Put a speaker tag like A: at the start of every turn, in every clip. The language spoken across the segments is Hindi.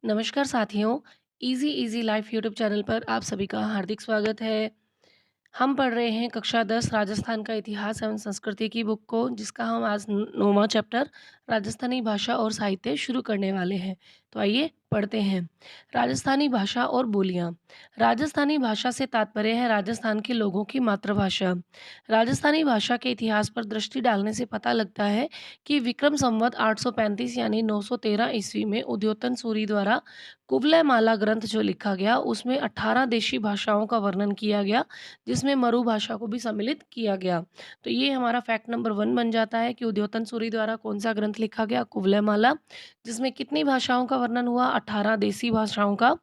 A: नमस्कार साथियों, easy easy life YouTube channel पर आप सभी का हार्दिक स्वागत है। हम पढ़ रहे हैं कक्षा 10 राजस्थान का इतिहास एवं संस्कृति की बुक को, जिसका हम आज 9वां चैप्टर राजस्थानी भाषा और साहित्य शुरू करने वाले हैं। तो आइए पढ़ते हैं। राजस्थानी भाषा और बोलियां। राजस्थानी भाषा से तात्पर्य है राजस्थान के लोगों की मातृभाषा। राजस्थानी भाषा के इतिहास पर दृष्टि डालने से पता लगता है कि विक्रम संवत 835 यानी 913 ईस्वी में उद्योतन सूरी द्वारा कुवलय माला ग्रंथ जो लिखा गया, उसमें 18 देशी भाषाओं का वर्णन किया गया, जिसमें मरु भाषा को भी सम्मिलित किया गया। तो ये हमारा फैक्ट नंबर 1 बन जाता है कि उद्योतन सूरी द्वारा कौन-सा ग्रंथ लिखा गया? कुवलयमाला, जिसमें कितनी भाषाओं का वर्णन हुआ? 18 देसी भाषाओं का,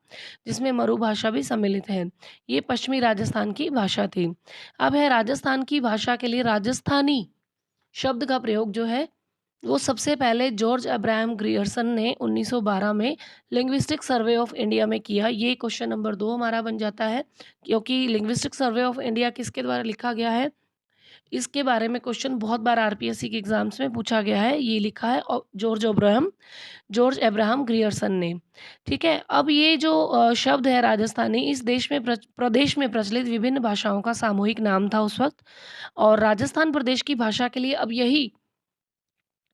A: जिसमें मरु भाषा भी सम्मिलित है। ये पश्चिमी राजस्थान की भाषा थी। अब है राजस्थान की भाषा के लिए राजस्थानी शब्द का प्रयोग जो है, वो सबसे पहले जॉर्ज अब्राहम ग्रियर्सन ने 1912 में लिंग्विस्टिक सर्वे ऑफ इंडिया में किया। ये क्वेश्चन नंबर 2 हमारा बन जाता है, क्योंकि लिंग्विस्टिक सर्वे ऑफ इंडिया किसके द्वारा लिखा गया है? इसके बारे में क्वेश्चन बहुत बार आरपीएससी के एग्ज़ाम्स में पूछा गया है। ये लिखा है जॉर्ज अब्राहम ग्रियर्सन ने। ठीक है? अब ये जो शब्द है राजस्थानी, इस देश में प्रदेश में प्रचलित विभिन्न भाषाओं का सामूहिक नाम था उस वक़्त, और राजस्थान प्रदेश की भाषा के लिए अब यही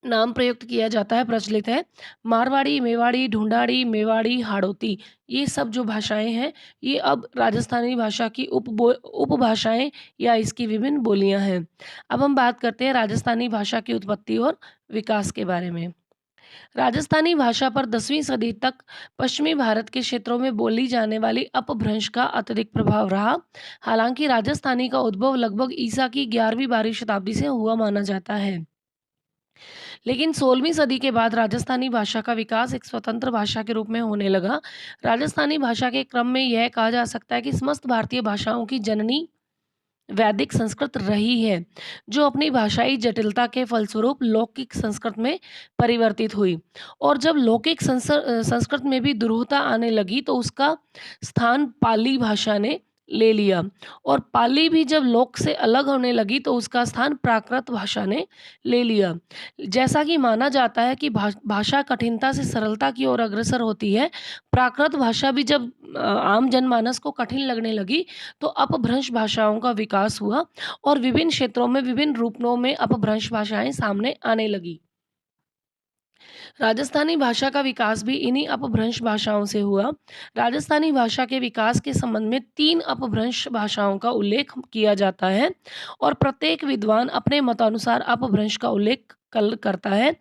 A: नाम प्रयुक्त किया जाता है, प्रचलित है। मारवाड़ी, मेवाड़ी, ढूंढाड़ी, मेवाड़ी, हाड़ौती, ये सब जो भाषाएँ हैं, ये अब राजस्थानी भाषा की उपभाषाएँ या इसकी विभिन्न बोलियाँ हैं। अब हम बात करते हैं राजस्थानी भाषा की उत्पत्ति और विकास के बारे में। राजस्थानी भाषा पर 10वीं सदी तक पश्चिमी भारत के क्षेत्रों में बोली जाने वाली अपभ्रंश का अत्यधिक प्रभाव रहा। हालाँकि राजस्थानी का उद्भव लगभग ईसा की 11वीं-12वीं शताब्दी से हुआ माना जाता है। लेकिन 16वीं सदी के बाद राजस्थानी भाषा का विकास एक स्वतंत्र भाषा के रूप में होने लगा। राजस्थानी भाषा के क्रम में यह कहा जा सकता है कि समस्त भारतीय भाषाओं की जननी वैदिक संस्कृत रही है, जो अपनी भाषाई जटिलता के फलस्वरूप लौकिक संस्कृत में परिवर्तित हुई। और जब लौकिक संस्कृत में भी दुरूहता आने लगी, तो उसका स्थान पाली भाषा ने ले लिया, और पाली भी जब लोक से अलग होने लगी, तो उसका स्थान प्राकृत भाषा ने ले लिया। जैसा कि माना जाता है कि भाषा कठिनता से सरलता की ओर अग्रसर होती है, प्राकृत भाषा भी जब आम जनमानस को कठिन लगने लगी, तो अपभ्रंश भाषाओं का विकास हुआ और विभिन्न क्षेत्रों में विभिन्न रूपों में अपभ्रंश भाषाएं सामने आने लगी। राजस्थानी भाषा का विकास भी इन्हीं अपभ्रंश भाषाओं से हुआ। राजस्थानी भाषा के विकास के संबंध में 3 अपभ्रंश भाषाओं का उल्लेख किया जाता है, और प्रत्येक विद्वान अपने मतानुसार अपभ्रंश का उल्लेख करता है,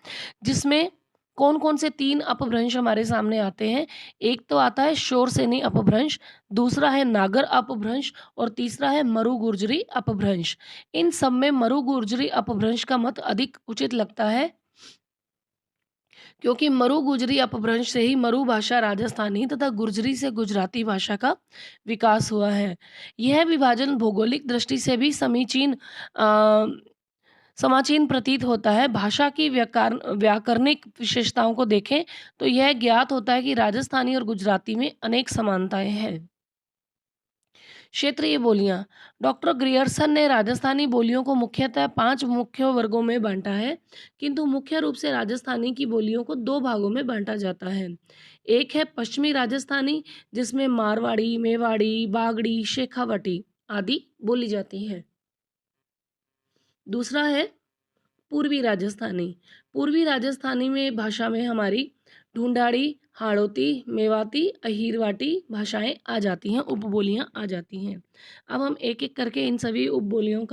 A: जिसमें कौन-कौन से 3 अपभ्रंश हमारे सामने आते हैं। एक तो आता है शोरसेनी अपभ्रंश, दूसरा है नागर अपभ्रंश, और तीसरा है मरु गुर्जरी अपभ्रंश। इन सब में मरु गुर्जरी अपभ्रंश का मत अधिक उचित लगता है, क्योंकि मरु गुजरी अपभ्रंश से ही मरु भाषा राजस्थानी तथा गुर्जरी से गुजराती भाषा का विकास हुआ है। यह विभाजन भौगोलिक दृष्टि से भी समाचीन प्रतीत होता है। भाषा की व्याकरणिक विशेषताओं को देखें, तो यह ज्ञात होता है कि राजस्थानी और गुजराती में अनेक समानताएं हैं। क्षेत्रीय बोलियाँ। डॉक्टर ग्रियर्सन ने राजस्थानी बोलियों को मुख्यतः 5 मुख्य वर्गों में बाँटा है, किंतु मुख्य रूप से राजस्थानी की बोलियों को 2 भागों में बाँटा जाता है। एक है पश्चिमी राजस्थानी, जिसमें मारवाड़ी, मेवाड़ी, बागड़ी, शेखावटी आदि बोली जाती हैं। दूसरा है पूर्वी राजस्थानी। पूर्वी राजस्थानी में भाषा में हमारी ढूंढाड़ी, हाड़ौती, मेवाती, अहीरवाटी भाषाएँ आ जाती हैं, उपबोलियाँ आ जाती हैं। अब हम एक-एक करके इन सभी बोलियों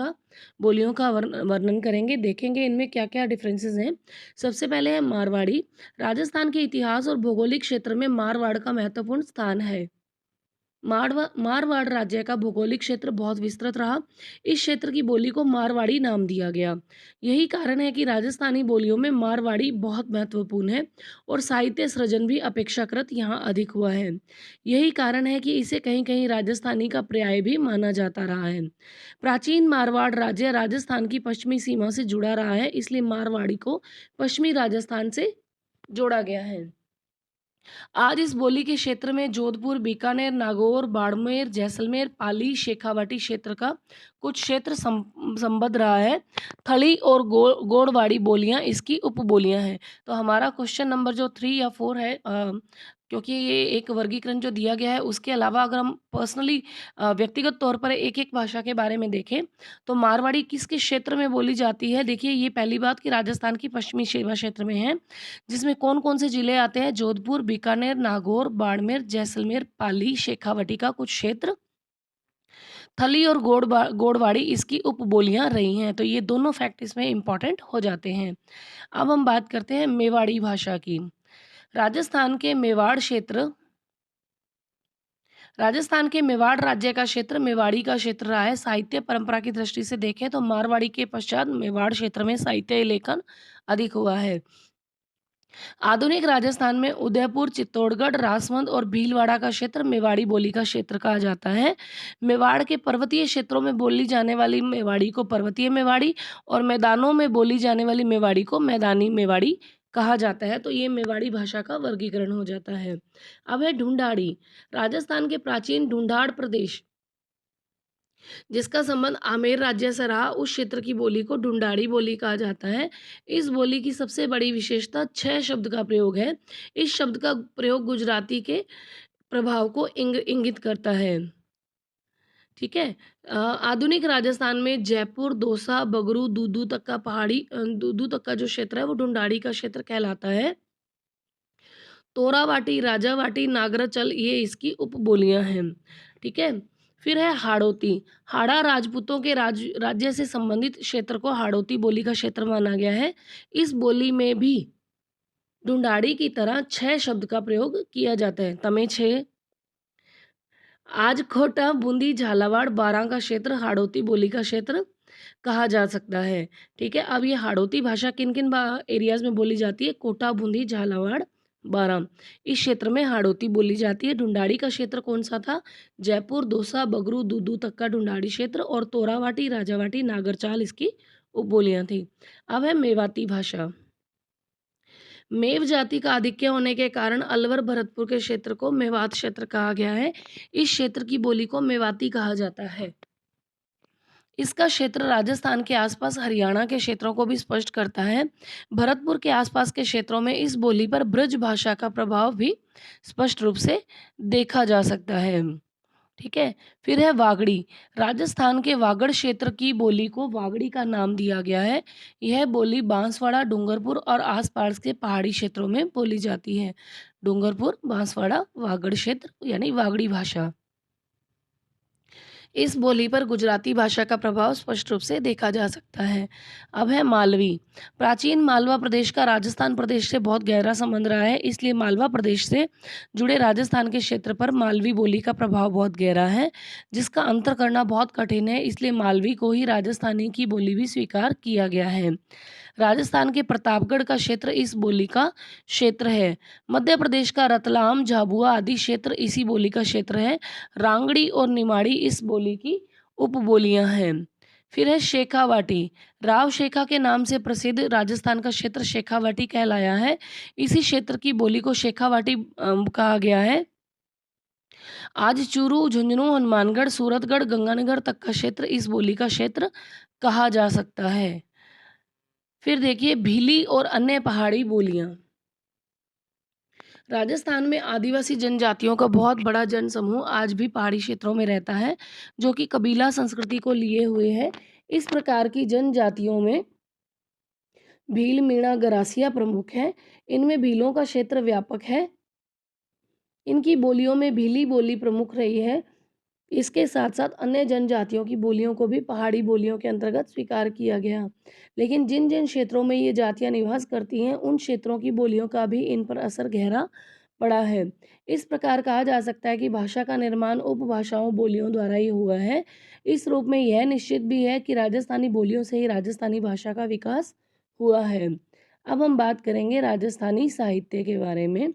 A: का वर्णन करेंगे, देखेंगे इनमें क्या-क्या डिफरेंसेस हैं। सबसे पहले है मारवाड़ी। राजस्थान के इतिहास और भौगोलिक क्षेत्र में मारवाड़ का महत्वपूर्ण स्थान है। मारवाड़ राज्य का भौगोलिक क्षेत्र बहुत विस्तृत रहा। इस क्षेत्र की बोली को मारवाड़ी नाम दिया गया। यही कारण है कि राजस्थानी बोलियों में मारवाड़ी बहुत महत्वपूर्ण है, और साहित्य सृजन भी अपेक्षाकृत यहाँ अधिक हुआ है। यही कारण है कि इसे कहीं-कहीं राजस्थानी का पर्याय भी माना जाता रहा है। प्राचीन मारवाड़ राज्य राजस्थान की पश्चिमी सीमा से जुड़ा रहा है, इसलिए मारवाड़ी को पश्चिमी राजस्थान से जोड़ा गया है। आज इस बोली के क्षेत्र में जोधपुर, बीकानेर, नागौर, बाड़मेर, जैसलमेर, पाली, शेखावाटी क्षेत्र का कुछ क्षेत्र संबद्ध रहा है। थली और गोड़वाड़ी बोलियाँ इसकी उपबोलियाँ हैं। तो हमारा क्वेश्चन नंबर जो 3 या 4 है, क्योंकि ये एक वर्गीकरण जो दिया गया है उसके अलावा अगर हम पर्सनली व्यक्तिगत तौर पर एक-एक भाषा के बारे में देखें, तो मारवाड़ी किस-किस क्षेत्र में बोली जाती है? देखिए, ये पहली बात कि राजस्थान की पश्चिमी सीमा क्षेत्र में है, जिसमें कौन-कौन से ज़िले आते हैं? जोधपुर, बीकानेर, नागौर, बाड़मेर, जैसलमेर, पाली, शेखावाटी का कुछ क्षेत्र, थली और गोड़वाड़ी इसकी उपबोलियाँ रही हैं। तो ये दोनों फैक्ट इसमें इम्पोर्टेंट हो जाते हैं। अब हम बात करते हैं मेवाड़ी भाषा की। राजस्थान के मेवाड़ क्षेत्र राजस्थान के मेवाड़ राज्य का क्षेत्र मेवाड़ी का क्षेत्र रहा है। साहित्य परंपरा की दृष्टि से देखें तो मारवाड़ी के पश्चात मेवाड़ क्षेत्र में साहित्य लेखन अधिक हुआ है। आधुनिक राजस्थान में उदयपुर, चित्तौड़गढ़, राजसमंद और भीलवाड़ा का क्षेत्र मेवाड़ी बोली का क्षेत्र कहा जाता है। मेवाड़ के पर्वतीय क्षेत्रों में बोली जाने वाली मेवाड़ी को पर्वतीय मेवाड़ी और मैदानों में बोली जाने वाली मेवाड़ी को मैदानी मेवाड़ी कहा जाता है। तो ये मेवाड़ी भाषा का वर्गीकरण हो जाता है। अब है ढूंढाड़ी। राजस्थान के प्राचीन ढूंढाड़ प्रदेश जिसका संबंध आमेर राज्य से रहा, उस क्षेत्र की बोली को ढूंढाड़ी बोली कहा जाता है। इस बोली की सबसे बड़ी विशेषता 6 शब्द का प्रयोग है। इस शब्द का प्रयोग गुजराती के प्रभाव को इंगित करता है। ठीक है। आधुनिक राजस्थान में जयपुर, दौसा, बगरू, दूदू तक का दूदू तक का जो क्षेत्र है वो ढूंढाड़ी का क्षेत्र कहलाता है। तोरावाटी, राजावाटी, नागराचल ये इसकी उपबोलियां हैं। ठीक है। फिर है हाड़ौती। हाड़ा राजपूतों के राज्य से संबंधित क्षेत्र को हाड़ौती बोली का क्षेत्र माना गया है। इस बोली में भी ढूंढाड़ी की तरह 6 शब्द का प्रयोग किया जाता है। तमे 6, आजखोटा, बूंदी, झालावाड़, बारां का क्षेत्र हाड़ौती बोली का क्षेत्र कहा जा सकता है। ठीक है। अब ये हाड़ौती भाषा किन-किन एरियाज में बोली जाती है? कोटा, बूंदी, झालावाड़, बारां। इस क्षेत्र में हाड़ौती बोली जाती है। ढूंढाड़ी का क्षेत्र कौन सा था? जयपुर, दौसा, बगरू, दूदू तक का ढूंढाड़ी क्षेत्र और तोरावाटी, राजावाटी, नागरचाल इसकी उपबोलियां थी। अब है मेवाती भाषा। मेव जाति का आधिक्य होने के कारण अलवर भरतपुर के क्षेत्र को मेवात क्षेत्र कहा गया है। इस क्षेत्र की बोली को मेवाती कहा जाता है। इसका क्षेत्र राजस्थान के आसपास हरियाणा के क्षेत्रों को भी स्पष्ट करता है। भरतपुर के आसपास के क्षेत्रों में इस बोली पर ब्रज भाषा का प्रभाव भी स्पष्ट रूप से देखा जा सकता है। ठीक है। फिर है वागड़ी। राजस्थान के वागड़ क्षेत्र की बोली को वागड़ी का नाम दिया गया है। यह बोली बांसवाड़ा, डूंगरपुर और आसपास के पहाड़ी क्षेत्रों में बोली जाती है। डूंगरपुर, बांसवाड़ा, वागड़ क्षेत्र यानी वागड़ी भाषा। इस बोली पर गुजराती भाषा का प्रभाव स्पष्ट रूप से देखा जा सकता है। अब है मालवी। प्राचीन मालवा प्रदेश का राजस्थान प्रदेश से बहुत गहरा संबंध रहा है, इसलिए मालवा प्रदेश से जुड़े राजस्थान के क्षेत्र पर मालवी बोली का प्रभाव बहुत गहरा है, जिसका अंतर करना बहुत कठिन है। इसलिए मालवी को ही राजस्थानी की बोली भी स्वीकार किया गया है। राजस्थान के प्रतापगढ़ का क्षेत्र इस बोली का क्षेत्र है। मध्य प्रदेश का रतलाम, झाबुआ आदि क्षेत्र इसी बोली का क्षेत्र है। रांगड़ी और निमाड़ी इस बोली की उपबोलियां हैं। फिर है शेखावाटी। राव शेखा के नाम से प्रसिद्ध राजस्थान का क्षेत्र शेखावाटी कहलाया है। इसी क्षेत्र की बोली को शेखावाटी कहा गया है। आज चूरू, झुंझुनू, हनुमानगढ़, सूरतगढ़, गंगानगर तक का क्षेत्र इस बोली का क्षेत्र कहा जा सकता है। फिर देखिए भीली और अन्य पहाड़ी बोलियां। राजस्थान में आदिवासी जनजातियों का बहुत बड़ा जनसमूह आज भी पहाड़ी क्षेत्रों में रहता है, जो कि कबीला संस्कृति को लिए हुए है। इस प्रकार की जनजातियों में भील, मीणा, गरासिया प्रमुख है। इनमें भीलों का क्षेत्र व्यापक है। इनकी बोलियों में भीली बोली प्रमुख रही है। इसके साथ साथ अन्य जनजातियों की बोलियों को भी पहाड़ी बोलियों के अंतर्गत स्वीकार किया गया। लेकिन जिन जिन क्षेत्रों में ये जातियां निवास करती हैं, उन क्षेत्रों की बोलियों का भी इन पर असर गहरा पड़ा है। इस प्रकार कहा जा सकता है कि भाषा का निर्माण उपभाषाओं बोलियों द्वारा ही हुआ है। इस रूप में यह निश्चित भी है कि राजस्थानी बोलियों से ही राजस्थानी भाषा का विकास हुआ है। अब हम बात करेंगे राजस्थानी साहित्य के बारे में।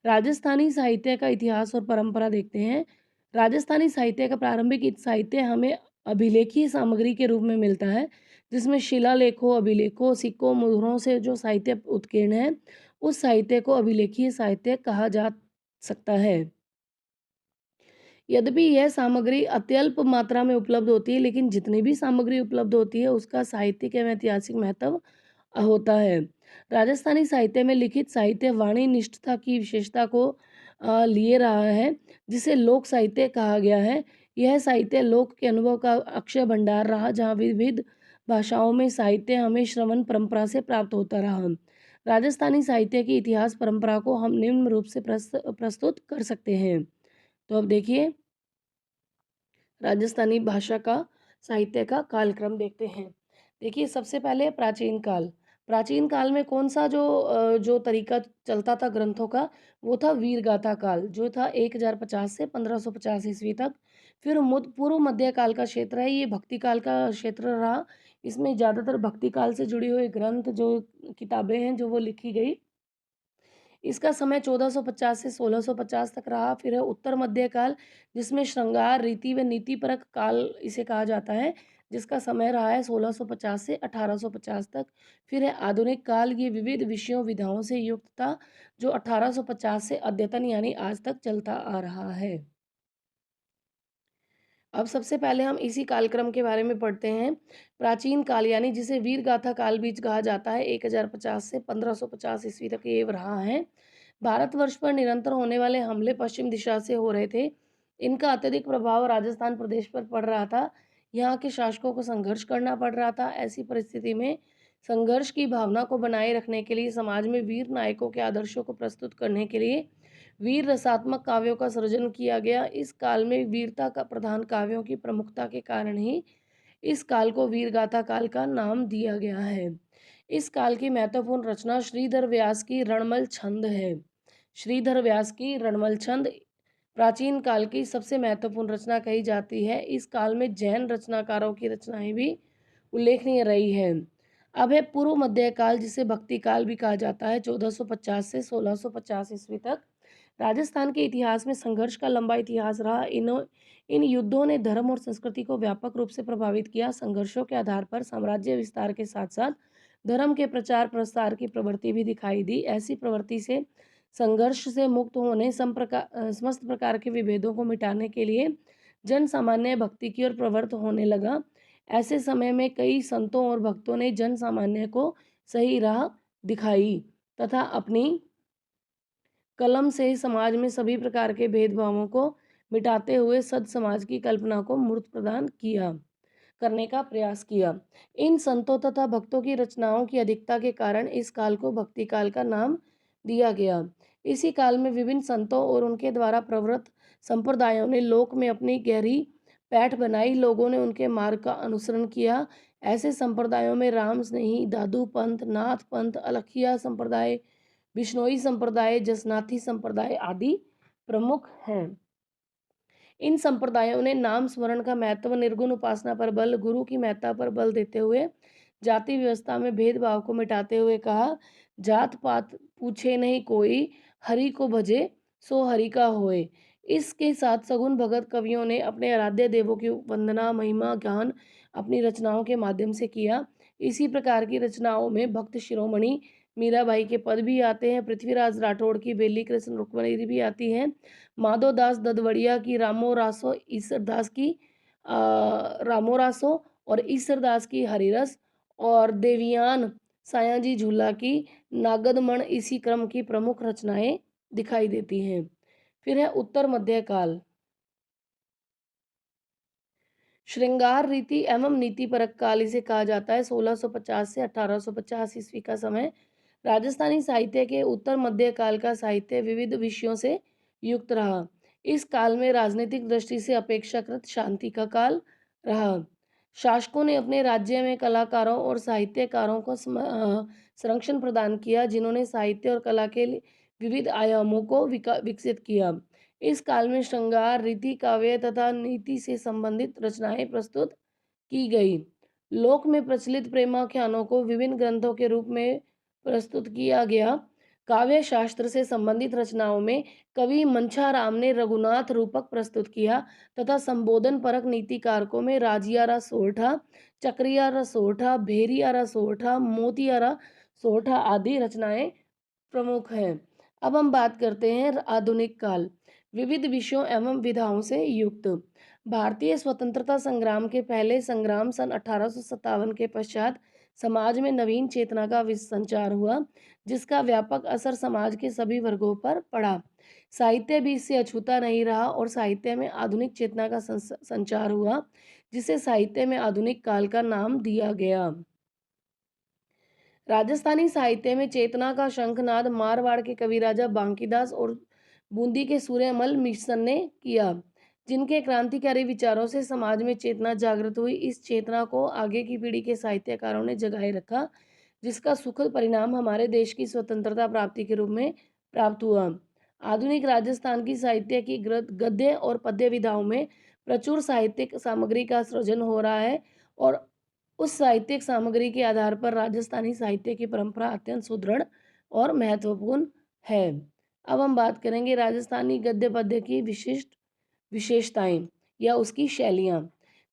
A: राजस्थानी साहित्य का इतिहास और परंपरा देखते हैं। राजस्थानी साहित्य का प्रारंभिक साहित्य हमें अभिलेखीय सामग्री के रूप में मिलता है, जिसमें शिलालेखों, अभिलेखों, सिक्कों, मुद्रणों से जो साहित्य उत्कीर्ण है, उस साहित्य को अभिलेखीय साहित्य कहा जा सकता है। यद्यपि यह सामग्री अत्यल्प मात्रा में उपलब्ध होती है, लेकिन जितनी भी सामग्री उपलब्ध होती है उसका साहित्यिक एवं ऐतिहासिक महत्व होता है। राजस्थानी साहित्य में लिखित साहित्य वाणी निष्ठता की विशेषता को लिए रहा है, जिसे लोक साहित्य कहा गया है। यह साहित्य लोक के अनुभव का अक्षय भंडार रहा, जहाँ विविध भाषाओं में साहित्य हमें श्रवण परंपरा से प्राप्त होता रहा। राजस्थानी साहित्य की इतिहास परंपरा को हम निम्न रूप से प्रस्तुत कर सकते हैं। तो अब देखिए, राजस्थानी भाषा का साहित्य का कालक्रम देखते हैं। देखिए, सबसे पहले प्राचीन काल। प्राचीन काल में कौन सा जो तरीका चलता था ग्रंथों का, वो था वीर गाथा काल, जो था 1050 से 1550 ईस्वी तक। फिर पूर्व मध्य काल का क्षेत्र है, ये भक्ति काल का क्षेत्र रहा। इसमें ज़्यादातर भक्ति काल से जुड़ी हुई ग्रंथ जो किताबें हैं जो वो लिखी गई। इसका समय 1450 से 1650 तक रहा। फिर है उत्तर मध्यकाल, जिसमें श्रृंगार, रीति व नीतिपरक काल इसे कहा जाता है, जिसका समय रहा है 1650 से 1850 तक। फिर है आधुनिक काल, ये विविध विषयों विधाओं से युक्त था, जो 1850 से अद्यतन यानी आज तक चलता आ रहा है। अब सबसे पहले हम इसी कालक्रम के बारे में पढ़ते हैं। प्राचीन काल यानी जिसे वीर गाथा काल भी कहा जाता है, 1050 से 1550 ईस्वी तक ये रहा है। भारतवर्ष पर निरंतर होने वाले हमले पश्चिम दिशा से हो रहे थे। इनका अत्यधिक प्रभाव राजस्थान प्रदेश पर पड़ रहा था। यहाँ के शासकों को संघर्ष करना पड़ रहा था। ऐसी परिस्थिति में संघर्ष की भावना को बनाए रखने के लिए समाज में वीर नायकों के आदर्शों को प्रस्तुत करने के लिए वीर रसात्मक काव्यों का सृजन किया गया। इस काल में वीरता का प्रधान काव्यों की प्रमुखता के कारण ही इस काल को वीर गाथा काल का नाम दिया गया है। इस काल की महत्वपूर्ण रचना श्रीधर व्यास की रणमल छंद है। श्रीधर व्यास की रणमल छंद प्राचीन काल की सबसे महत्वपूर्ण रचना कही जाती है। इस काल में जैन रचनाकारों की रचनाएं भी उल्लेखनीय रही है। अब है पूर्व मध्य काल, जिसे भक्ति काल भी कहा जाता है, 1450 से 1650 ईस्वी तक। राजस्थान के इतिहास में संघर्ष का लंबा इतिहास रहा। इन युद्धों ने धर्म और संस्कृति को व्यापक रूप से प्रभावित किया। संघर्षों के आधार पर साम्राज्य विस्तार के साथ साथ धर्म के प्रचार प्रसार की प्रवृत्ति भी दिखाई दी। ऐसी प्रवृत्ति से संघर्ष से मुक्त होने समस्त प्रकार के विभेदों को मिटाने के लिए जन सामान्य भक्ति की ओर प्रवृत्त होने लगा। ऐसे समय में कई संतों और भक्तों ने जन सामान्य को सही राह दिखाई तथा अपनी कलम से समाज में सभी प्रकार के भेदभावों को मिटाते हुए सद समाज की कल्पना को मूर्त प्रदान किया करने का प्रयास किया। इन संतों तथा भक्तों की रचनाओं की अधिकता के कारण इस काल को भक्ति काल का नाम दिया गया। इसी काल में विभिन्न संतों और उनके द्वारा प्रवृत्त संप्रदायों ने लोक में अपनी गहरी पैठ बनाई। लोगों ने उनके मार्ग का अनुसरण किया। ऐसे संप्रदायों में राम स्नेही, दादू पंथ, नाथ पंथ, अलखिया संप्रदाय, बिश्नोई संप्रदाय, जसनाथी संप्रदाय आदि प्रमुख हैं। इन संप्रदायों ने नाम स्मरण का महत्व, निर्गुण उपासना पर बल, गुरु की महत्ता पर बल देते हुए जाति व्यवस्था में भेदभाव को मिटाते हुए कहा, जात पात पूछे नहीं कोई, हरि को भजे सो हरि का होए। इसके साथ सगुन भगत कवियों ने अपने आराध्य देवों की वंदना, महिमा, ज्ञान अपनी रचनाओं के माध्यम से किया। इसी प्रकार की रचनाओं में भक्त शिरोमणि मीराबाई के पद भी आते हैं। पृथ्वीराज राठौड़ की बेली कृष्ण रुक्मणी भी आती हैं। माधोदास ददवड़िया की रामो रासो, ईसरदास की रामो रासो और ईसरदास की हरिरस और देवियान सायाजी झूला की नागदमण इसी क्रम की प्रमुख रचनाएं दिखाई देती हैं। फिर है उत्तर मध्य काल। श्रृंगार रीति एवं नीति परक काल इसे कहा जाता है। 1650 से 1850 ईस्वी का समय राजस्थानी साहित्य के उत्तर मध्य काल का साहित्य विविध विषयों से युक्त रहा। इस काल में राजनीतिक दृष्टि से अपेक्षाकृत शांति का काल रहा। शासकों ने अपने राज्य में कलाकारों और साहित्यकारों को संरक्षण प्रदान किया, जिन्होंने साहित्य और कला के विविध आयामों को विकसित किया। इस काल में श्रृंगार, रीति, काव्य तथा नीति से संबंधित रचनाएं प्रस्तुत की गई। लोक में प्रचलित प्रेमाख्यानों को विभिन्न ग्रंथों के रूप में प्रस्तुत किया गया। काव्य शास्त्र से संबंधित रचनाओं में कवि मंछाराम ने रघुनाथ रूपक प्रस्तुत किया तथा संबोधन परक नीति कारकों में राजियारा सोरठा, चक्रियारा सोरठा, भेरियारा सोरठा, मोतियारा सोरठा आदि रचनाएं प्रमुख हैं। अब हम बात करते हैं आधुनिक काल। विविध विषयों एवं विधाओं से युक्त। भारतीय स्वतंत्रता संग्राम के पहले संग्राम सन 1857 के पश्चात समाज में नवीन चेतना का संचार हुआ, जिसका व्यापक असर समाज के सभी वर्गों पर पड़ा। साहित्य भी इससे अछूता नहीं रहा और साहित्य में आधुनिक चेतना का संचार हुआ, जिसे साहित्य में आधुनिक काल का नाम दिया गया। राजस्थानी साहित्य में चेतना का शंखनाद मारवाड़ के कविराजा बांकीदास और बूंदी के सूर्यमल मिशन ने किया, जिनके क्रांतिकारी विचारों से समाज में चेतना जागृत हुई। इस चेतना को आगे की पीढ़ी के साहित्यकारों ने जगाए रखा, जिसका सुखद परिणाम हमारे देश की स्वतंत्रता प्राप्ति के रूप में प्राप्त हुआ। आधुनिक राजस्थान की साहित्य की गद्य और पद्य विधाओं में प्रचुर साहित्यिक सामग्री का सृजन हो रहा है और उस साहित्यिक सामग्री के आधार पर राजस्थानी साहित्य की परंपरा अत्यंत सुदृढ़ और महत्वपूर्ण है। अब हम बात करेंगे राजस्थानी गद्य पद्य की विशिष्ट विशेषताएं या उसकी शैलियाँ।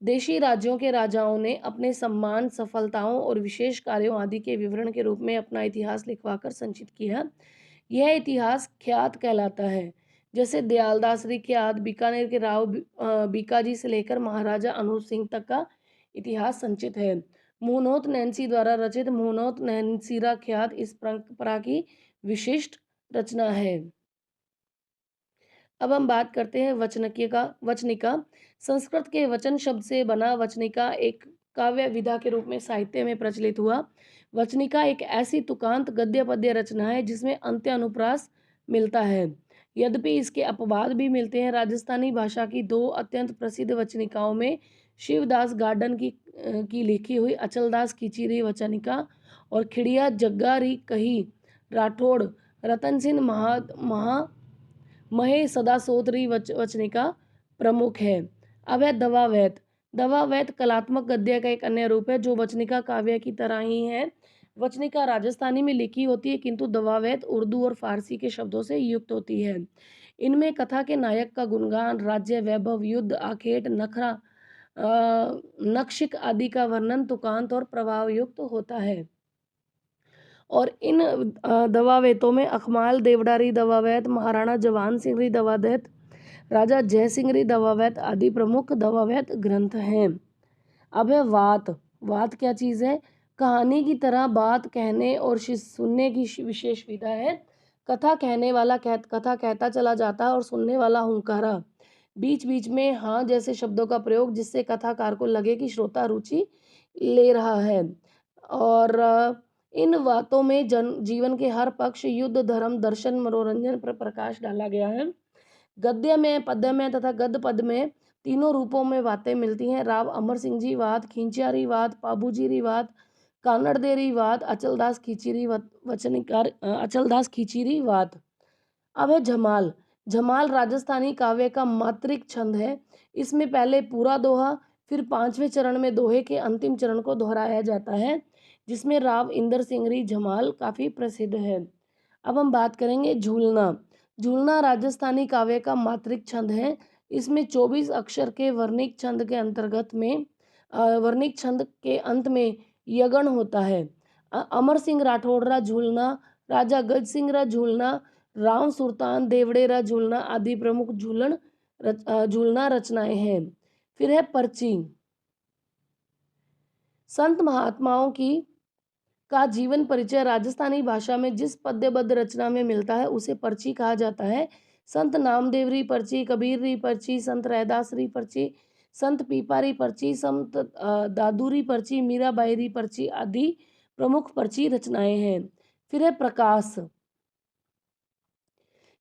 A: देशी राज्यों के राजाओं ने अपने सम्मान, सफलताओं और विशेष कार्यों आदि के विवरण के रूप में अपना इतिहास लिखवाकर संचित किया। यह इतिहास ख्यात कहलाता है। जैसे दयालदासरी ख्यात, बीकानेर के राव बीकाजी से लेकर महाराजा अनूप सिंह तक का इतिहास संचित है। मुहनोत नैन्सी द्वारा रचित मुहनोत नैन्सीरा ख्यात इस परंपरा की विशिष्ट रचना है। अब हम बात करते हैं वचनिका। संस्कृत के वचन शब्द से बना वचनिका एक काव्य विधा के रूप में साहित्य में प्रचलित हुआ। वचनिका एक ऐसी तुकांत गद्य पद्य रचना है जिसमें अंत्य अनुप्रास मिलता है। यद्यपि इसके अपवाद भी मिलते हैं। राजस्थानी भाषा की दो अत्यंत प्रसिद्ध वचनिकाओं में शिवदास गार्डन की लिखी हुई अचलदास खिचीरी वचनिका और खिड़िया जग्गारी कही राठौड़ रतन सिंह महे सदा सोतरी वचनिका प्रमुख है। अब है दवावैत। दवावैत कलात्मक गद्य का एक अन्य रूप है जो वचनिका काव्य की तरह ही है। वचनिका राजस्थानी में लिखी होती है, किंतु दवावैत उर्दू और फारसी के शब्दों से युक्त होती है। इनमें कथा के नायक का गुणगान, राज्य वैभव, युद्ध, आखेट, नखरा, नक्षिक आदि का वर्णन तुकांत और प्रभाव युक्त होता है। और इन दवावेतों में अखमाल देवडारी दवावैत, महाराणा जवान सिंह दवावैत, राजा जय सिंह दवावैत आदि प्रमुख दवावैत ग्रंथ हैं। अब है वात। वात क्या चीज़ है? कहानी की तरह बात कहने और सुनने की विशेष विधा है। कथा कहने वाला कथा कहता चला जाता है और सुनने वाला हुंकारा, बीच बीच में हाँ जैसे शब्दों का प्रयोग, जिससे कथाकार को लगे कि श्रोता रुचि ले रहा है। और इन वातों में जीवन के हर पक्ष, युद्ध, धर्म, दर्शन, मनोरंजन पर प्रकाश डाला गया है। गद्य में, पद्य में तथा गद्य पद में तीनों रूपों में बातें मिलती हैं। राव अमर सिंह जी वात, खिंचियारी वात, पाबूजी वात, कानड़देरी वात, अचलदास खिचीरी वचनिकार अचलदास खिचीरी वात। अब है झमाल। झमाल राजस्थानी काव्य का मात्रिक छंद है। इसमें पहले पूरा दोहा, फिर पांचवें चरण में दोहे के अंतिम चरण को दोहराया जाता है, जिसमें राव इंदर सिंगरी झमाल काफी प्रसिद्ध है। अब हम बात करेंगे झूलना। झूलना राजस्थानी काव्य का मात्रिक छंद है। इसमें 24 अक्षर के वर्णिक छंद के अंतर्गत में वर्णिक छंद के अंत में यगण होता है। अमर सिंह राठौड़रा झूलना, राजा गज सिंह रा झूलना, राव सुल्तान देवड़ेरा झूलना आदि प्रमुख झूलना रचनाएं हैं। फिर है पर्ची। संत महात्माओं की का जीवन परिचय राजस्थानी भाषा में जिस पद्यबद्ध रचना में मिलता है उसे पर्ची कहा जाता है। संत नामदेव री पर्ची, कबीर री पर्ची, संत रैदास री पर्ची, संत पीपारी पर्ची, संत दादूरी पर्ची, मीराबाई री पर्ची आदि प्रमुख पर्ची रचनाएं हैं। फिर है प्रकाश।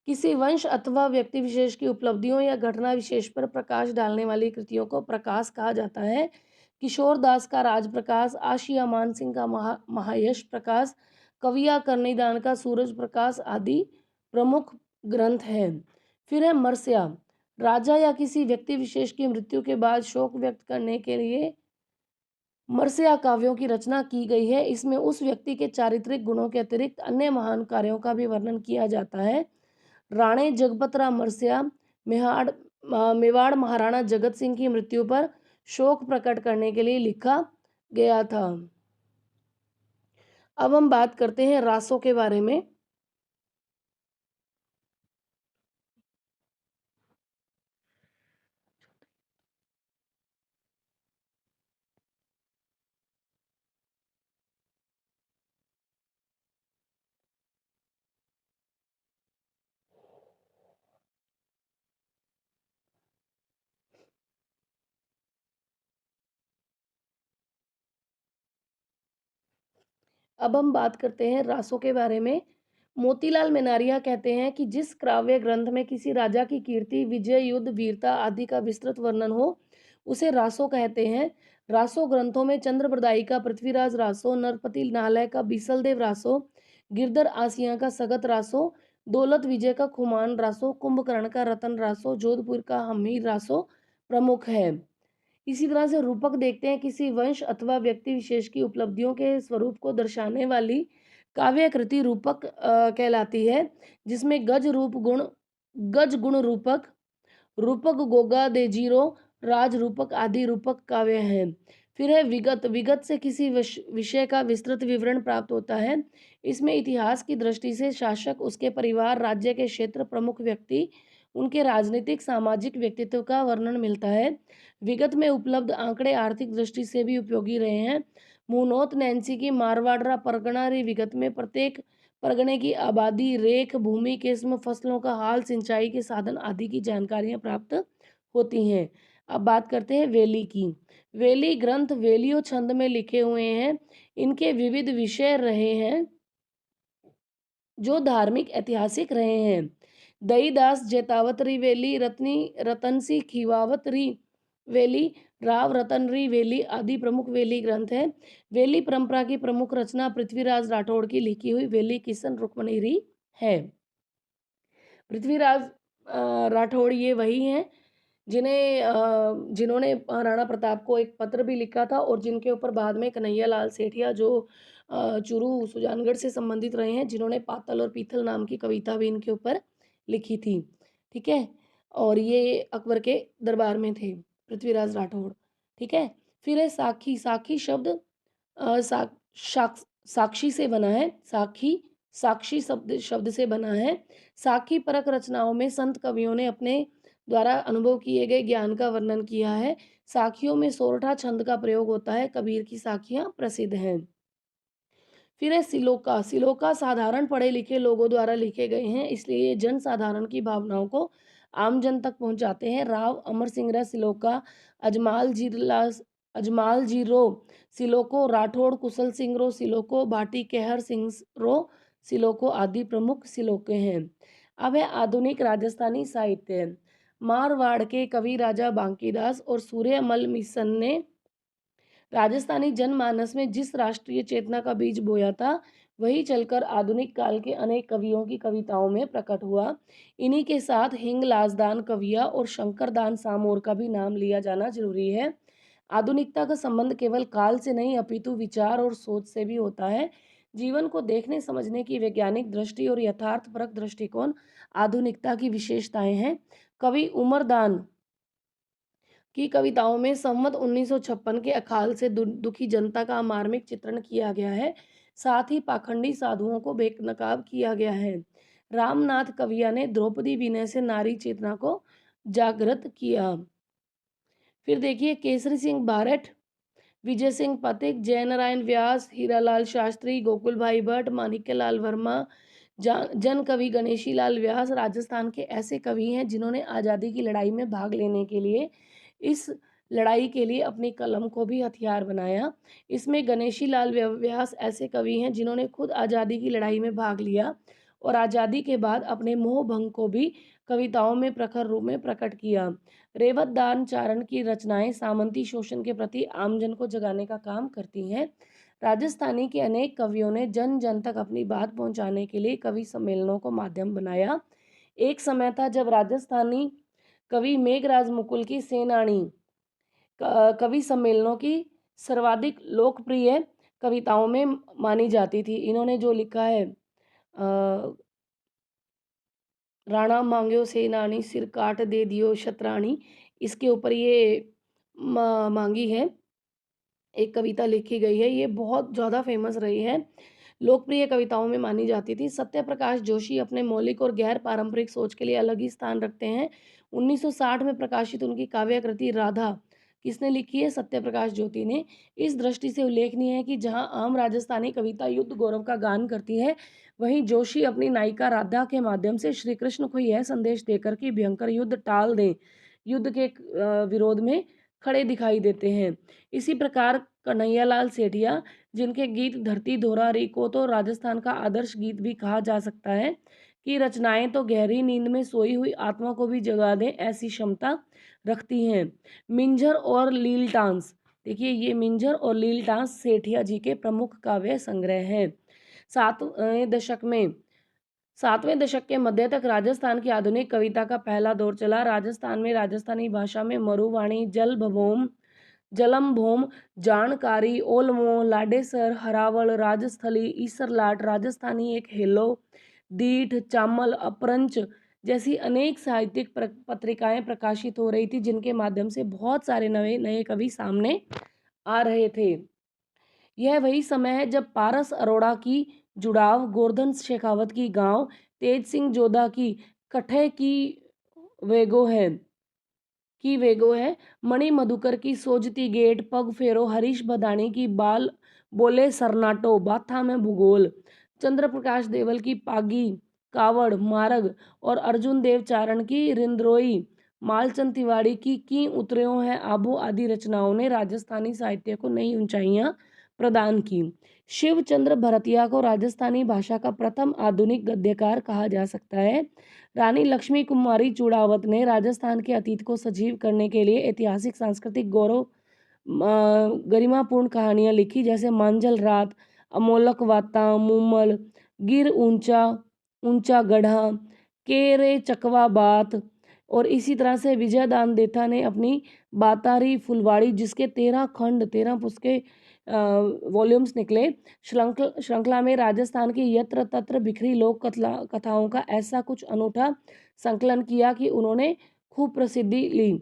A: किसी वंश अथवा व्यक्ति विशेष की उपलब्धियों या घटना विशेष पर प्रकाश डालने वाली कृतियों को प्रकाश कहा जाता है। किशोर दास का राज प्रकाश, आशिया मान सिंह का महायश प्रकाश, कविया कर्णिदान का सूरज प्रकाश आदि प्रमुख ग्रंथ हैं। फिर है मरसिया। राजा या किसी व्यक्ति विशेष की मृत्यु के बाद शोक व्यक्त करने के लिए मरसिया काव्यों की रचना की गई है। इसमें उस व्यक्ति के चारित्रिक गुणों के अतिरिक्त अन्य महान कार्यों का भी वर्णन किया जाता है। राणे जगपतराव मरसिया मेवाड़ महाराणा जगत सिंह की मृत्यु पर शोक प्रकट करने के लिए लिखा गया था। अब हम बात करते हैं रासों के बारे में। अब हम बात करते हैं रासों के बारे में। मोतीलाल मेनारिया कहते हैं कि जिस काव्य ग्रंथ में किसी राजा की कीर्ति, विजय, युद्ध, वीरता आदि का विस्तृत वर्णन हो, उसे रासो कहते हैं। रासो ग्रंथों में चंद्रप्रदायी का पृथ्वीराज रासो, नरपति नालय का बीसलदेव रासो, गिरधर आसिया का सगत रासो, दौलत विजय का खुमान रासो, कुंभकर्ण का रतन रासो, जोधपुर का हमीर रासो प्रमुख है। इसी तरह से रूपक देखते हैं, किसी वंश अथवा व्यक्ति विशेष की उपलब्धियों के स्वरूप को दर्शाने वाली काव्य कृति रूपक कहलाती है, जिसमें गज गुण रूपक, रूपक गोगा दे जीरो, राज रूपक आदि रूपक काव्य हैं। फिर है विगत। विगत से किसी विषय का विस्तृत विवरण प्राप्त होता है। इसमें इतिहास की दृष्टि से शासक, उसके परिवार, राज्य के क्षेत्र, प्रमुख व्यक्ति, उनके राजनीतिक सामाजिक व्यक्तित्व का वर्णन मिलता है। विगत में उपलब्ध आंकड़े आर्थिक दृष्टि से भी उपयोगी रहे हैं। मुनोत नैन्सी की मारवाड़रा परगना री विगत में प्रत्येक परगने की आबादी, रेख, भूमि, किस्म, फसलों का हाल, सिंचाई के साधन आदि की जानकारियां प्राप्त होती हैं। अब बात करते हैं वेली की। वेली ग्रंथ वेलियो छंद में लिखे हुए हैं। इनके विविध विषय रहे हैं जो धार्मिक ऐतिहासिक रहे हैं। दईदास जैतावत री वेली, रतन सी खीवावत री वेली, राव रतन री वेली आदि प्रमुख वेली ग्रंथ हैं। वेली परंपरा की प्रमुख रचना पृथ्वीराज राठौड़ की लिखी हुई वेली किशन रुक्मणी री है। पृथ्वीराज राठौड़ ये वही हैं जिन्होंने राणा प्रताप को एक पत्र भी लिखा था और जिनके ऊपर बाद में कन्हैया लाल सेठिया जो चूरू सुजानगढ़ से संबंधित रहे हैं, जिन्होंने पातल और पीतल नाम की कविता भी इनके ऊपर लिखी थी। ठीक है, और ये अकबर के दरबार में थे पृथ्वीराज राठौड़। ठीक है, फिर है साखी। साखी शब्द सा, साक्षी से बना है। साक्षी शब्द शब्द से बना है। साखी परक रचनाओं में संत कवियों ने अपने द्वारा अनुभव किए गए ज्ञान का वर्णन किया है। साखियों में सोरठा छंद का प्रयोग होता है। कबीर की साखियां प्रसिद्ध हैं। फिर है सिलोका। सिलोका साधारण पढ़े लिखे लोगों द्वारा लिखे गए हैं, इसलिए ये जन साधारण की भावनाओं को आम जन तक पहुंचाते हैं। राव अमर सिंह सिलोका, अजमाल जीरो सिलोको, राठौड़ कुशल सिंह रो सिलोको, भाटी केहर सिंह रो सिलोको आदि प्रमुख सिलोके हैं। अब है आधुनिक राजस्थानी साहित्य। मारवाड़ के कवि राजा बांकीदास और सूर्यमल मिशन ने राजस्थानी जनमानस में जिस राष्ट्रीय चेतना का बीज बोया था, वही चलकर आधुनिक काल के अनेक कवियों की कविताओं में प्रकट हुआ। इन्हीं के साथ हिंगलाजदान कविया और शंकरदान सामोर का भी नाम लिया जाना जरूरी है। आधुनिकता का संबंध केवल काल से नहीं अपितु विचार और सोच से भी होता है। जीवन को देखने समझने की वैज्ञानिक दृष्टि और यथार्थपरक दृष्टिकोण आधुनिकता की विशेषताएं हैं। कवि उमरदान की कविताओं में संवत 1956 के अकाल से दुखी जनता का मार्मिक चित्रण किया गया है। साथ ही पाखंडी साधुओं को बेनकाब किया गया है। रामनाथ कविया ने द्रौपदी विनय से नारी चेतना को जागृत किया। फिर देखिए केसरी सिंह बारठ, विजय सिंह पथिक, जयनारायण व्यास, हीरालाल शास्त्री, गोकुल भाई भट्ट, माणिक्यलाल वर्मा, जन कवि गणेशी लाल व्यास राजस्थान के ऐसे कवि हैं जिन्होंने आज़ादी की लड़ाई में भाग लेने के लिए इस लड़ाई के लिए अपनी कलम को भी हथियार बनाया। इसमें गणेशी लाल व्यास ऐसे कवि हैं जिन्होंने खुद आज़ादी की लड़ाई में भाग लिया और आज़ादी के बाद अपने मोह भंग को भी कविताओं में प्रखर रूप में प्रकट किया। रेवत दान चारण की रचनाएं सामंती शोषण के प्रति आमजन को जगाने का काम करती हैं। राजस्थानी के अनेक कवियों ने जन जन तक अपनी बात पहुंचाने के लिए कवि सम्मेलनों को माध्यम बनाया। एक समय था जब राजस्थानी कवि मेघराज मुकुल की सेनानी कवि सम्मेलनों की सर्वाधिक लोकप्रिय कविताओं में मानी जाती थी। इन्होंने जो लिखा है राणा मांग्यो सेनानी सिर काट दे दियो शतरानी, इसके ऊपर ये मांगी है, एक कविता लिखी गई है। ये बहुत ज़्यादा फेमस रही है, लोकप्रिय कविताओं में मानी जाती थी। सत्यप्रकाश जोशी अपने मौलिक और गैर पारंपरिक सोच के लिए अलग ही स्थान रखते हैं। 1960 में प्रकाशित उनकी काव्य कृति राधा किसने लिखी है? सत्यप्रकाश ज्योति ने। इस दृष्टि से उल्लेखनीय है कि जहां आम राजस्थानी कविता युद्ध गौरव का गान करती है, वहीं जोशी अपनी नायिका राधा के माध्यम से श्री कृष्ण को यह संदेश देकर कि भयंकर युद्ध टाल दें, युद्ध के विरोध में खड़े दिखाई देते हैं। इसी प्रकार कन्हैयालाल सेठिया, जिनके गीत धरती धोरारी को तो राजस्थान का आदर्श गीत भी कहा जा सकता है, की रचनाएं तो गहरी नींद में सोई हुई आत्मा को भी जगा दें ऐसी क्षमता रखती हैं। मिंजर और लील टांस, देखिए ये मिंजर और लील टांस सेठिया जी के प्रमुख काव्य संग्रह हैं। सातवें दशक के मध्य तक राजस्थान की आधुनिक कविता का पहला दौर चला। राजस्थान में राजस्थानी भाषा में मरुवाणी, जलम भोम, जानकारी, ओलमो, लाडेसर, हरावल, राजस्थली, ईसरलाट, राजस्थानी एक हेलो, दीठ, चामल, अपरंच जैसी अनेक साहित्यिक पत्रिकाएं प्रकाशित हो रही थी, जिनके माध्यम से बहुत सारे नए नए कवि सामने आ रहे थे। यह वही समय है जब पारस अरोड़ा की जुड़ाव, गोवर्धन शेखावत की गांव, तेज सिंह जोधा की कठे वेगो है, मणि मधुकर की सोजती गेट, पग फेरो, हरीश बदानी की बाल बोले सरनाटो, बाथा में भूगोल, चंद्र प्रकाश देवल की पागी, कावड़, मारग और अर्जुन देव चारण की रिंद्रोई, मालचंद तिवाड़ी की उतर्यों है आबो आदि रचनाओं ने राजस्थानी साहित्य को नई ऊंचाइयां प्रदान की। शिवचंद्र भरतिया को राजस्थानी भाषा का प्रथम आधुनिक गद्यकार कहा जा सकता है। रानी लक्ष्मी कुमारी चूड़ावत ने राजस्थान के अतीत को सजीव करने के लिए ऐतिहासिक सांस्कृतिक गौरव गरिमापूर्ण कहानियां लिखी, जैसे मांझल रात, अमोलक वाता, मूमल, गिर ऊंचा ऊंचा गढ़ा, केरे चकवा बात। और इसी तरह से विजयदान देथा ने अपनी बातारी फुलवाड़ी, जिसके 13 खंड 13 पुस्तकें वॉल्यूम्स निकले, श्रृंखला में राजस्थान की यत्र तत्र बिखरी लोक कथाओं का ऐसा कुछ अनूठा संकलन किया कि उन्होंने खूब प्रसिद्धि ली।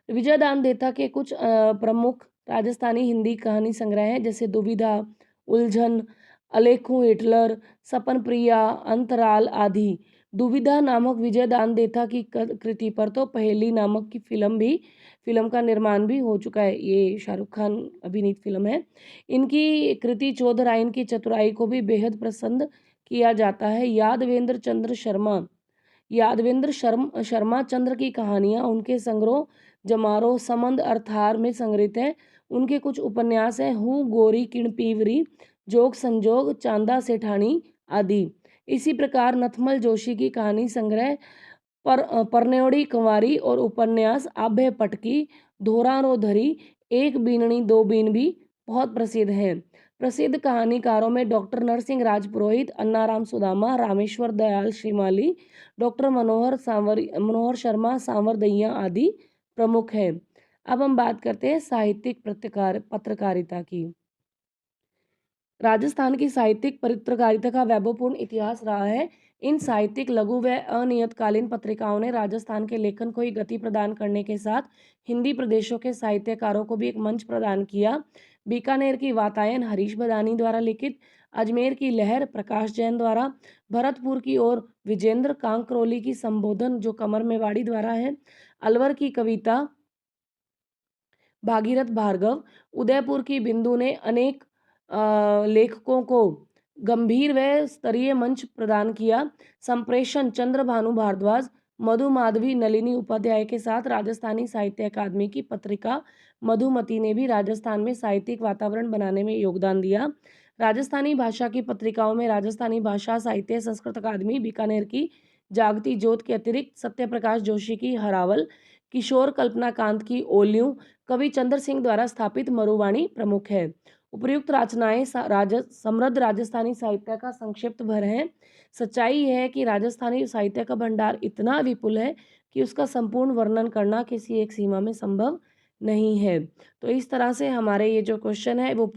A: विजयदान देथा के कुछ प्रमुख राजस्थानी हिंदी कहानी संग्रह हैं, जैसे दुविधा, उलझन, अलेखू हिटलर, सपन प्रिया, अंतराल आदि। दुविधा नामक विजयदान देथा की कृति पर तो पहेली नामक की फिल्म का निर्माण भी हो चुका है। ये शाहरुख खान अभिनीत फिल्म है। इनकी कृति चौधराइन की चतुराई को भी बेहद पसंद किया जाता है। यादवेंद्र शर्मा चंद्र की कहानियां उनके संग्रह जमारो समंद अर्थार में संग्रहित हैं। उनके कुछ उपन्यास हैं, हूँ गोरी किण पीवरी, जोग संजोग, चांदा सेठानी आदि। इसी प्रकार नथमल जोशी की कहानी संग्रह परनेवड़ी कुंवारी और उपन्यास आभे पटकी, धोरारो धरी, एक बीननी दो बीन भी बहुत प्रसिद्ध हैं। प्रसिद्ध कहानीकारों में डॉक्टर नरसिंह राजपुरोहित, अन्नाराम सुदामा, रामेश्वर दयाल श्रीमाली, डॉक्टर मनोहर शर्मा सांवरदैया आदि प्रमुख हैं। अब हम बात करते हैं साहित्यिक पत्रकारिता की। राजस्थान की साहित्यिक पत्रकारिता का वैभवपूर्ण इतिहास रहा है। इन साहित्यिक लघु व अनियतकालीन पत्रिकाओं ने राजस्थान के लेखन को ही गति प्रदान करने के साथ हिंदी प्रदेशों के साहित्यकारों को भी एक मंच प्रदान किया। बीकानेर की वातायन हरीश बदानी द्वारा लिखित, अजमेर की लहर प्रकाश जैन द्वारा, भरतपुर की ओर विजेंद्र कांकरोली की संबोधन जो कमर मेवाड़ी द्वारा है, अलवर की कविता भागीरथ भार्गव, उदयपुर की बिंदु ने अनेक लेखकों को गंभीर व स्तरीय मंच प्रदान किया। संप्रेषण चंद्र भानु भारद्वाज, मधु माधवी, नलिनी उपाध्याय के साथ राजस्थानी साहित्य अकादमी की पत्रिका मधुमती ने भी राजस्थान में साहित्यिक वातावरण बनाने में योगदान दिया। राजस्थानी भाषा की पत्रिकाओं में राजस्थानी भाषा साहित्य संस्कृत अकादमी बीकानेर की जागती ज्योत के अतिरिक्त सत्यप्रकाश जोशी की हरावल, किशोर कल्पनाकांत की ओलियों, कवि चंद्र सिंह द्वारा स्थापित मरुवाणी प्रमुख है। उपर्युक्त रचनाएं समृद्ध राजस्थानी साहित्य का संक्षिप्त भर है। सच्चाई है कि राजस्थानी साहित्य का भंडार इतना विपुल है कि उसका संपूर्ण वर्णन करना किसी एक सीमा में संभव नहीं है। तो इस तरह से हमारे ये जो क्वेश्चन है वो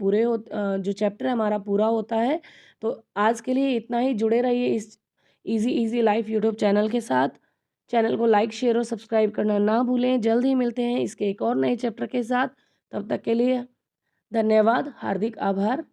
A: जो चैप्टर हमारा पूरा होता है। तो आज के लिए इतना ही। जुड़े रहिए इस इजी लाइफ यूट्यूब चैनल के साथ। चैनल को लाइक, शेयर और सब्सक्राइब करना ना भूलें। जल्द ही मिलते हैं इसके एक और नए चैप्टर के साथ। तब तक के लिए धन्यवाद, हार्दिक आभार।